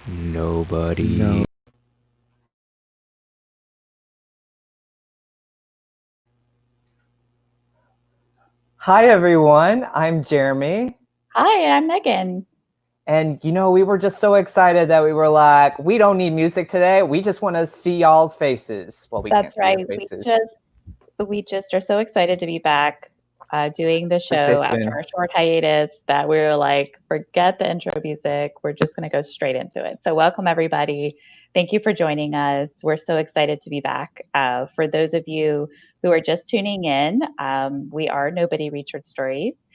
Nobody. No. Hi, everyone. I'm Jeremy. Hi, I'm Megan. And, we were just so excited that we were like, we don't need music today. We just want to see y'all's faces. Well, we That's can't see your right. faces. We just are so excited to be back doing the show after Sisyphus. our short hiatus that we were like, forget the intro music. We're just going to go straight into it. So welcome, everybody. Thank you for joining us. We're so excited to be back. For those of you who are just tuning in, we are Nobody Read Short Stories.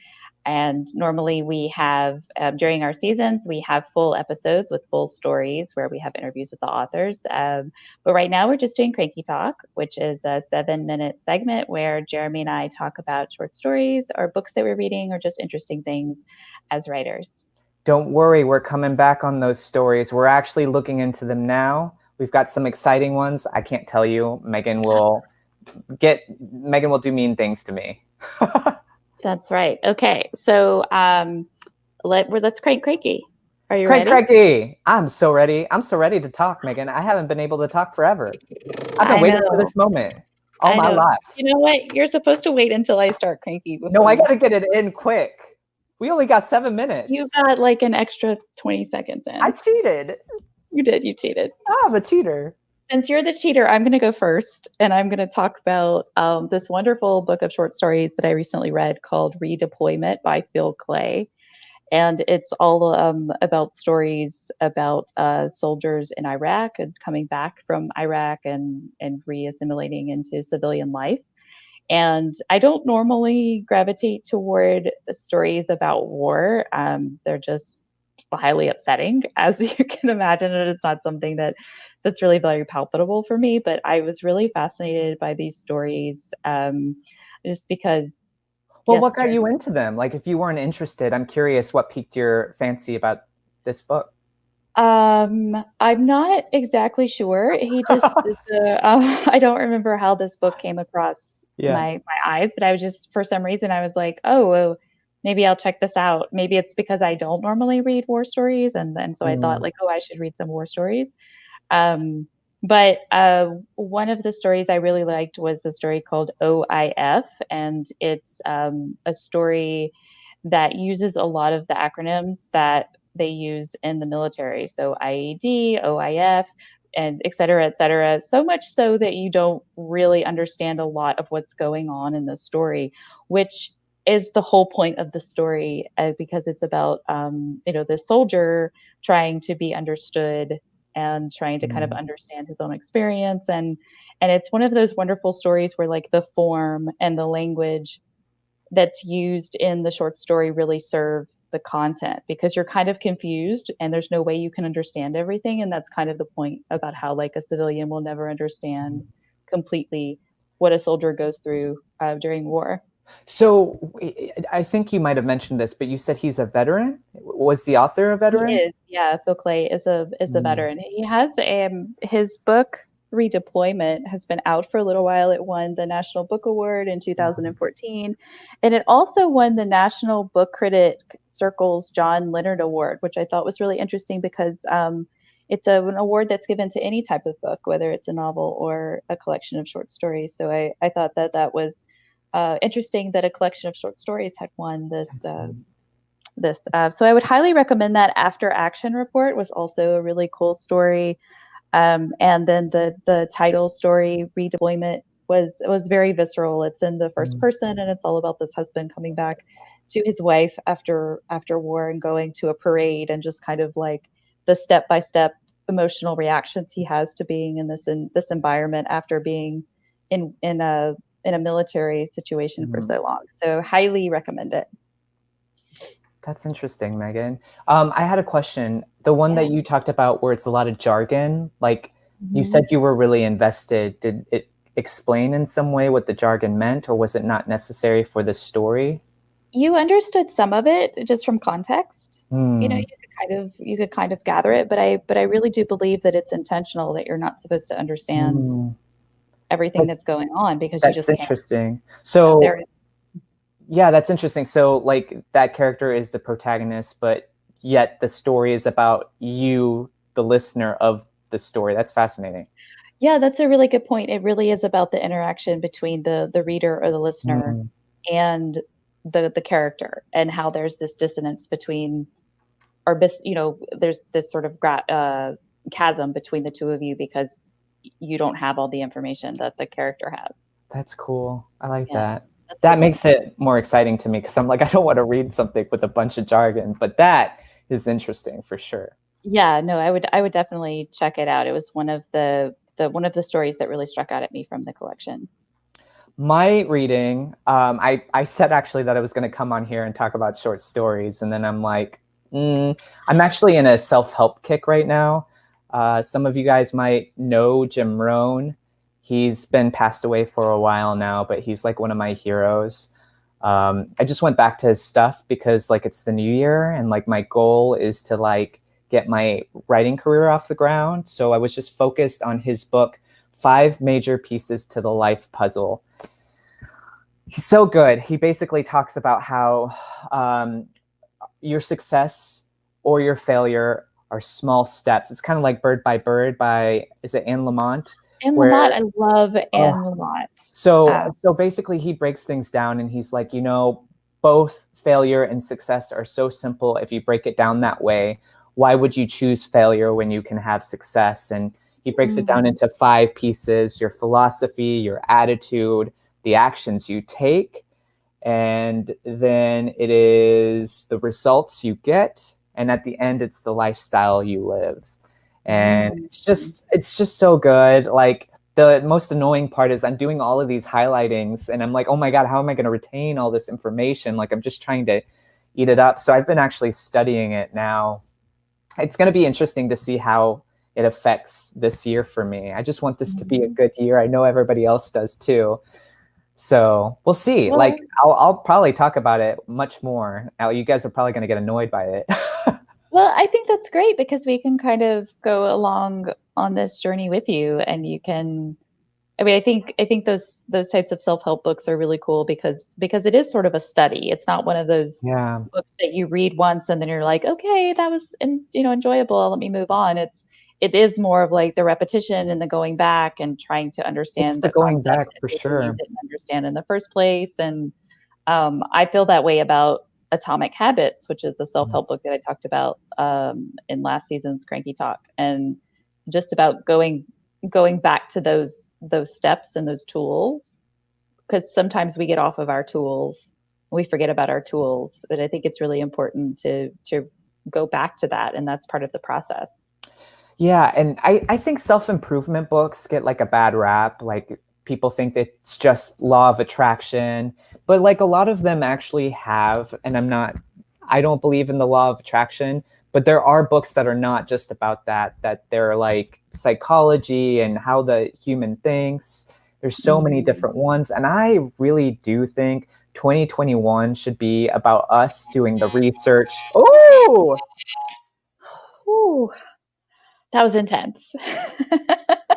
And normally we have, during our seasons, we have full episodes with full stories where we have interviews with the authors. But right now we're just doing Cranky Talk, which is a 7-minute segment where Jeremy and I talk about short stories or books that we're reading or just interesting things as writers. Don't worry, we're coming back on those stories. We're actually looking into them now. We've got some exciting ones. I can't tell you. Megan will do mean things to me. That's right. Okay, so let's crank cranky. Are you ready? Cranky! I'm so ready. I'm so ready to talk, Megan. I haven't been able to talk forever. I've been waiting for this moment all my life. You know what? You're supposed to wait until I start cranky. No, I gotta get it in quick. We only got 7 minutes. You got like an extra 20 seconds in. I cheated. You did. You cheated. I'm a cheater. Since you're the cheater, I'm going to go first, and I'm going to talk about this wonderful book of short stories that I recently read called Redeployment by Phil Klay. And it's all about stories about soldiers in Iraq and coming back from Iraq and re-assimilating into civilian life. And I don't normally gravitate toward stories about war. They're just highly upsetting, as you can imagine. And it's not something that's really very palpable for me. But I was really fascinated by these stories just because. Well, what got you into them? Like, if you weren't interested, I'm curious what piqued your fancy about this book. I'm not exactly sure. He just, I don't remember how this book came across my eyes, but I was just, for some reason, I was like, oh, well, maybe I'll check this out. Maybe it's because I don't normally read war stories. And so I thought like, oh, I should read some war stories. But one of the stories I really liked was a story called OIF, and it's a story that uses a lot of the acronyms that they use in the military. So IED, OIF, and et cetera, et cetera. So much so that you don't really understand a lot of what's going on in the story, which is the whole point of the story, because it's about this soldier trying to be understood and trying to kind of understand his own experience. And it's one of those wonderful stories where like the form and the language that's used in the short story really serve the content, because you're kind of confused and there's no way you can understand everything. And that's kind of the point about how like a civilian will never understand completely what a soldier goes through during war. So I think you might have mentioned this, but you said he's a veteran. Was the author a veteran? He is, yeah. Phil Klay is a veteran. He has his book Redeployment has been out for a little while. It won the National Book Award in 2014, and it also won the National Book Critic Circle's John Leonard Award, which I thought was really interesting because it's an award that's given to any type of book, whether it's a novel or a collection of short stories. So I thought that was interesting that a collection of short stories had won this. So I would highly recommend that. After Action Report was also a really cool story. And then the title story, Redeployment, was very visceral. It's in the first person, and it's all about this husband coming back to his wife after war and going to a parade, and just kind of like the step-by-step emotional reactions he has to being in this environment after being in a military situation for so long. So highly recommend it. That's interesting, Megan. I had a question. The one that you talked about where it's a lot of jargon, like you said you were really invested. Did it explain in some way what the jargon meant, or was it not necessary for the story? You understood some of it just from context. You could kind of gather it, but I really do believe that it's intentional, that you're not supposed to understand everything that's going on, because you just can't. That's interesting. So yeah, that's interesting. So like that character is the protagonist, but yet the story is about you, the listener of the story. That's fascinating. Yeah, that's a really good point. It really is about the interaction between the reader or the listener and the character, and how there's this dissonance between, or there's this sort of chasm between the two of you because you don't have all the information that the character has. That's cool. I like that. That's That makes it more exciting to me, because I'm like, I don't want to read something with a bunch of jargon, but that is interesting for sure. Yeah, no, I would definitely check it out. It was one of the stories that really struck out at me from the collection. My reading, I said actually that I was going to come on here and talk about short stories, and then I'm like, I'm actually in a self-help kick right now. Some of you guys might know Jim Rohn. He's been passed away for a while now, but he's like one of my heroes. I just went back to his stuff because like it's the new year, and like my goal is to like get my writing career off the ground. So I was just focused on his book, 5 Major Pieces to the Life Puzzle. He's so good. He basically talks about how your success or your failure are small steps. It's kind of like Bird by Bird by, is it Anne Lamott? Anne Lamott, I love Anne Lamott. So basically he breaks things down, and he's like, both failure and success are so simple if you break it down that way. Why would you choose failure when you can have success? And he breaks it down into 5 pieces: your philosophy, your attitude, the actions you take, and then it is the results you get, and at the end it's the lifestyle you live. And it's just so good. Like, the most annoying part is I'm doing all of these highlightings, and I'm like, oh my God, how am I going to retain all this information? Like, I'm just trying to eat it up. So I've been actually studying it now. It's going to be interesting to see how it affects this year for me. I just want this to be a good year. I know everybody else does too. So we'll see. Well, like, I'll probably talk about it much more. Now, you guys are probably going to get annoyed by it. Well, I think that's great because we can kind of go along on this journey with you, and you can. I mean, I think those types of self-help books are really cool because it is sort of a study. It's not one of those books that you read once and then you're like, okay, that was enjoyable. Let me move on. It is more of like the repetition and the going back and trying to understand the going back for sure. You didn't understand in the first place. And I feel that way about Atomic Habits, which is a self-help book that I talked about in last season's Cranky Talk, and just about going back to those steps and those tools, because sometimes we get off of our tools, we forget about our tools, but I think it's really important to go back to that, and that's part of the process. Yeah, and I think self-improvement books get like a bad rap. Like, people think that it's just law of attraction, but like a lot of them actually have, and I don't believe in the law of attraction, but there are books that are not just about that they're like psychology and how the human thinks. There's so many different ones. And I really do think 2021 should be about us doing the research. Ooh, that was intense.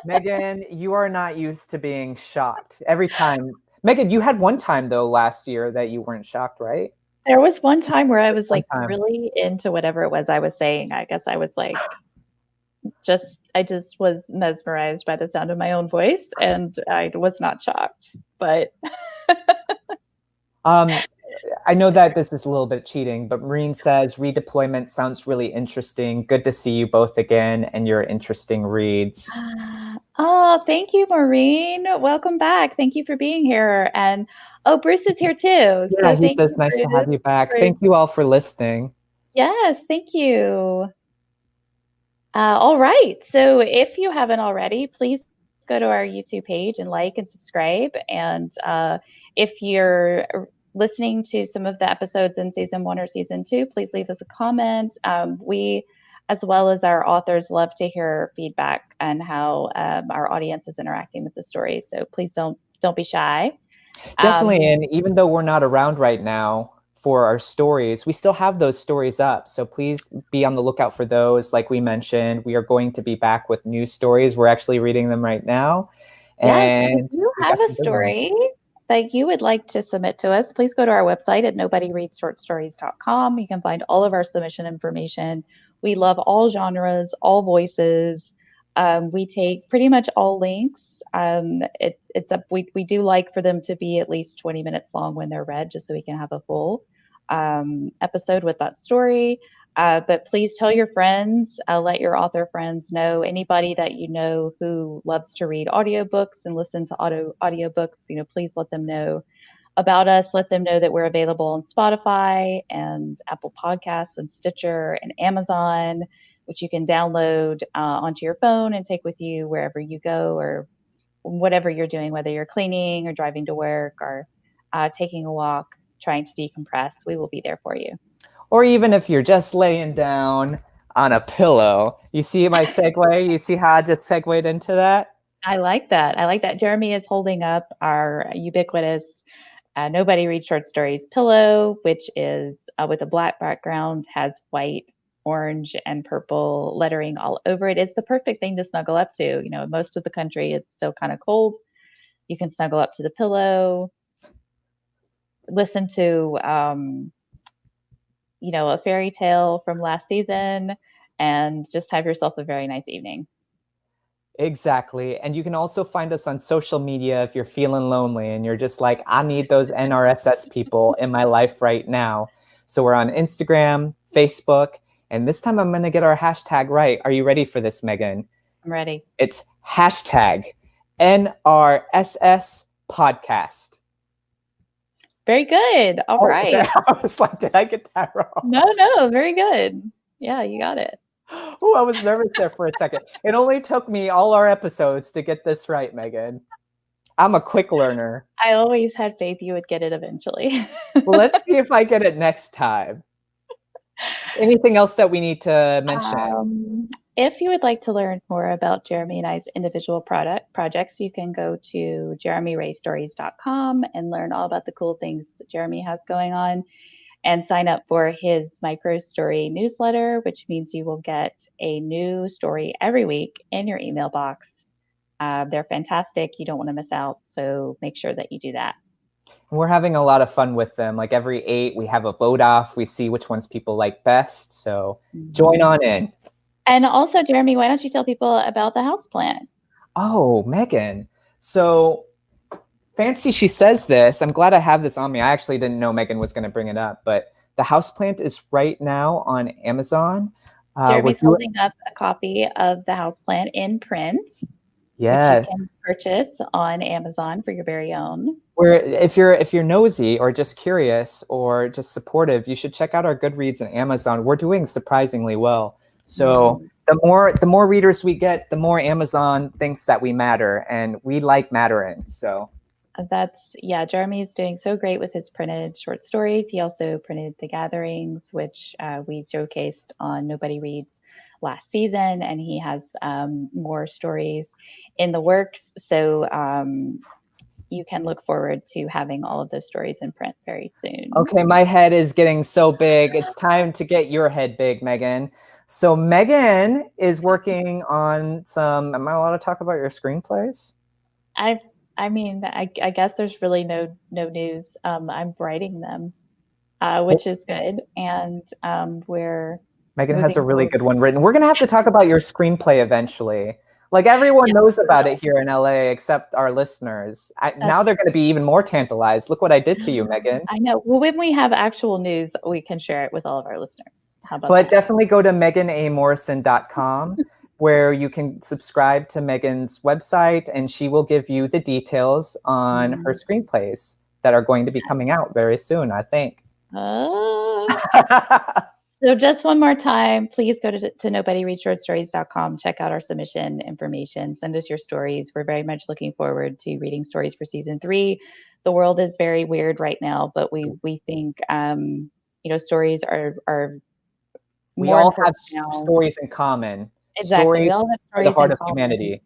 Megan, you are not used to being shocked every time. Megan, you had one time though last year that you weren't shocked, right? There was one time where I was like really into whatever it was I was saying. I guess I was like, I just was mesmerized by the sound of my own voice, and I was not shocked. But I know that this is a little bit cheating, but Maureen says redeployment sounds really interesting. Good to see you both again and your interesting reads. Oh, thank you, Maureen. Welcome back. Thank you for being here. And Bruce is here too. Yeah, so he says nice to have you back. Thank you all for listening. Yes, thank you. All right. So if you haven't already, please go to our YouTube page and like and subscribe. And if you're listening to some of the episodes in season 1 or season 2, please leave us a comment. We, as well as our authors, love to hear feedback on how our audience is interacting with the story. So please don't be shy. Definitely. And even though we're not around right now for our stories, we still have those stories up. So please be on the lookout for those. Like we mentioned, we are going to be back with new stories. We're actually reading them right now. And yes, if you have a story that you would like to submit to us, please go to our website at nobodyreadsshortstories.com. You can find all of our submission information. We love all genres, all voices. We take pretty much all links. It's up. We do like for them to be at least 20 minutes long when they're read, just so we can have a full episode with that story. But please tell your friends, let your author friends know, anybody that you know who loves to read audiobooks and listen to audiobooks, please let them know about us. Let them know that we're available on Spotify and Apple Podcasts and Stitcher and Amazon, which you can download onto your phone and take with you wherever you go or whatever you're doing, whether you're cleaning or driving to work or taking a walk, trying to decompress. We will be there for you. Or even if you're just laying down on a pillow. You see my segue? You see how I just segued into that? I like that. Jeremy is holding up our ubiquitous Nobody Reads Short Stories pillow, which is with a black background, has white, orange, and purple lettering all over it. It's the perfect thing to snuggle up to. Most of the country, it's still kind of cold. You can snuggle up to the pillow, listen to a fairy tale from last season, and just have yourself a very nice evening. Exactly. And you can also find us on social media if you're feeling lonely and you're just like, I need those NRSS people in my life right now. So we're on Instagram, Facebook, and this time I'm going to get our hashtag right. Are you ready for this, Megan? I'm ready. It's hashtag NRSS podcast. Very good. All right. I was like, did I get that wrong? No, very good. Yeah, you got it. Oh, I was nervous there for a second. It only took me all our episodes to get this right, Megan. I'm a quick learner. I always had faith you would get it eventually. Well, let's see if I get it next time. Anything else that we need to mention? If you would like to learn more about Jeremy and I's individual projects, you can go to jeremyraystories.com and learn all about the cool things that Jeremy has going on and sign up for his micro story newsletter, which means you will get a new story every week in your email box. They're fantastic. You don't want to miss out. So make sure that you do that. We're having a lot of fun with them. Like every 8, we have a vote off. We see which ones people like best. So join on in. And also, Jeremy, why don't you tell people about the houseplant? Oh, Megan. So fancy she says this. I'm glad I have this on me. I actually didn't know Megan was going to bring it up, but the houseplant is right now on Amazon. Jeremy's holding up a copy of the houseplant in print. Yes. Which you can purchase on Amazon for your very own. Where if you're nosy or just curious or just supportive, you should check out our Goodreads and Amazon. We're doing surprisingly well. So the more readers we get, the more Amazon thinks that we matter, and we like mattering. So Jeremy is doing so great with his printed short stories. He also printed The Gatherings, which we showcased on Nobody Reads last season, and he has more stories in the works. So you can look forward to having all of those stories in print very soon. Okay, my head is getting so big. It's time to get your head big, Megan. So Megan is working on some, am I allowed to talk about your screenplays? I guess there's really no news. I'm writing them, which is good. And Megan has a really good one written. We're going to have to talk about your screenplay eventually. Like everyone knows about it here in LA, except our listeners. Now they're going to be even more tantalized. Look what I did to you, Megan. I know. Well, when we have actual news, we can share it with all of our listeners. How about that? Definitely go to meganamorrison.com where you can subscribe to Megan's website, and she will give you the details on her screenplays that are going to be coming out very soon, I think. So just one more time, please go to nobodyreadshortstories.com. Check out our submission information. Send us your stories. We're very much looking forward to reading stories for season 3. The world is very weird right now, but we think stories are we all have stories in common. Exactly. Stories we all have stories are the heart in of common, humanity.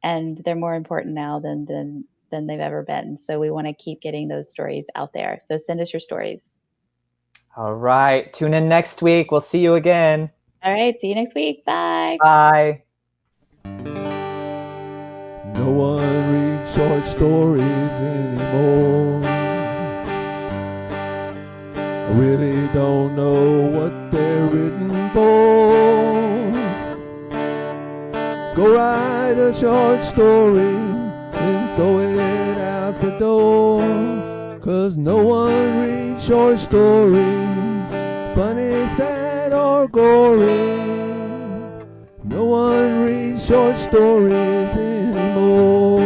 and they're more important now than they've ever been. So we want to keep getting those stories out there. So send us your stories. All right. Tune in next week. We'll see you again. All right. See you next week. Bye. Bye. No one reads short stories anymore. I really don't know what they're written for. Go write a short story and throw it out the door. 'Cause no one reads short stories, funny, sad, or gory. No one reads short stories anymore.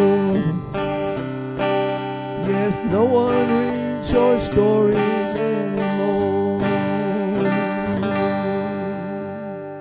Yes, no one reads short stories anymore.